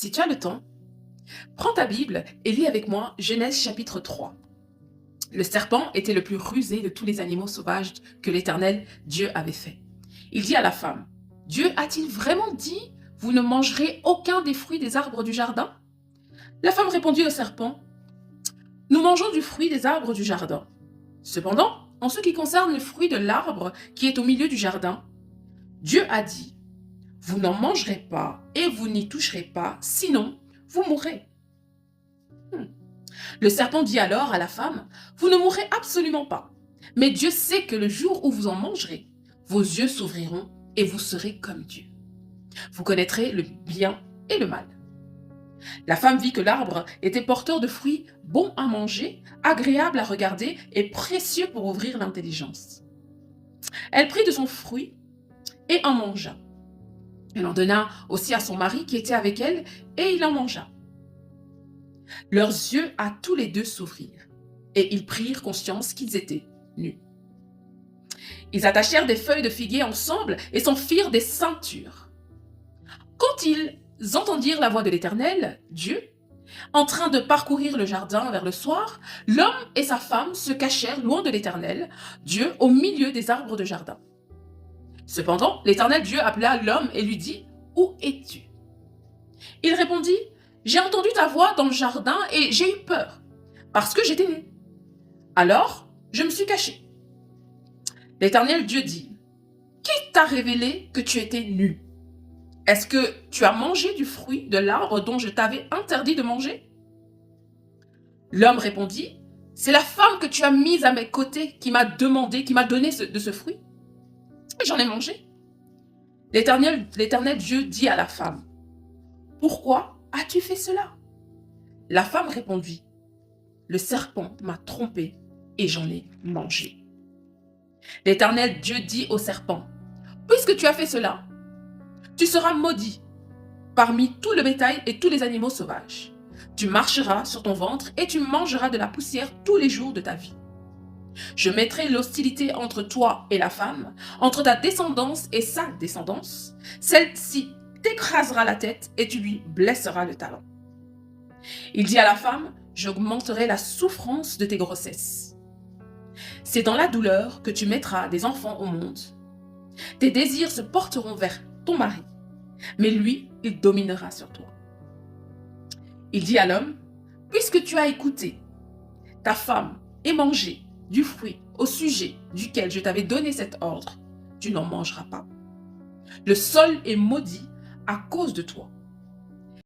Si tu as le temps, prends ta Bible et lis avec moi Genèse chapitre 3. Le serpent était le plus rusé de tous les animaux sauvages que l'Éternel Dieu avait fait. Il dit à la femme, Dieu a-t-il vraiment dit, vous ne mangerez aucun des fruits des arbres du jardin? La femme répondit au serpent, nous mangeons du fruit des arbres du jardin. Cependant, en ce qui concerne le fruit de l'arbre qui est au milieu du jardin, Dieu a dit, vous n'en mangerez pas et vous n'y toucherez pas, sinon vous mourrez. Le serpent dit alors à la femme, vous ne mourrez absolument pas, mais Dieu sait que le jour où vous en mangerez, vos yeux s'ouvriront et vous serez comme Dieu. Vous connaîtrez le bien et le mal. La femme vit que l'arbre était porteur de fruits bons à manger, agréables à regarder et précieux pour ouvrir l'intelligence. Elle prit de son fruit et en mangea. Elle en donna aussi à son mari qui était avec elle et il en mangea. Leurs yeux à tous les deux s'ouvrirent et ils prirent conscience qu'ils étaient nus. Ils attachèrent des feuilles de figuier ensemble et s'en firent des ceintures. Quand ils entendirent la voix de l'Éternel, Dieu, en train de parcourir le jardin vers le soir, l'homme et sa femme se cachèrent loin de l'Éternel, Dieu, au milieu des arbres de jardin. Cependant, l'Éternel Dieu appela l'homme et lui dit, « Où es-tu » Il répondit, « J'ai entendu ta voix dans le jardin et j'ai eu peur, parce que j'étais nu. Alors, je me suis caché. » L'Éternel Dieu dit, « Qui t'a révélé que tu étais nu? Est-ce que tu as mangé du fruit de l'arbre dont je t'avais interdit de manger? » L'homme répondit, « C'est la femme que tu as mise à mes côtés qui m'a donné de ce fruit. Et j'en ai mangé. » L'Éternel Dieu dit à la femme, « Pourquoi as-tu fait cela? » La femme répondit, « Le serpent m'a trompée et j'en ai mangé. » L'Éternel Dieu dit au serpent, « Puisque tu as fait cela, tu seras maudit parmi tout le bétail et tous les animaux sauvages. Tu marcheras sur ton ventre et tu mangeras de la poussière tous les jours de ta vie. Je mettrai l'hostilité entre toi et la femme, entre ta descendance et sa descendance. Celle-ci t'écrasera la tête et tu lui blesseras le talon. Il dit à la femme, j'augmenterai la souffrance de tes grossesses. C'est dans la douleur que tu mettras des enfants au monde. Tes désirs se porteront vers ton mari, mais lui, il dominera sur toi. Il dit à l'homme, puisque tu as écouté ta femme et mangé du fruit au sujet duquel je t'avais donné cet ordre, tu n'en mangeras pas. Le sol est maudit à cause de toi.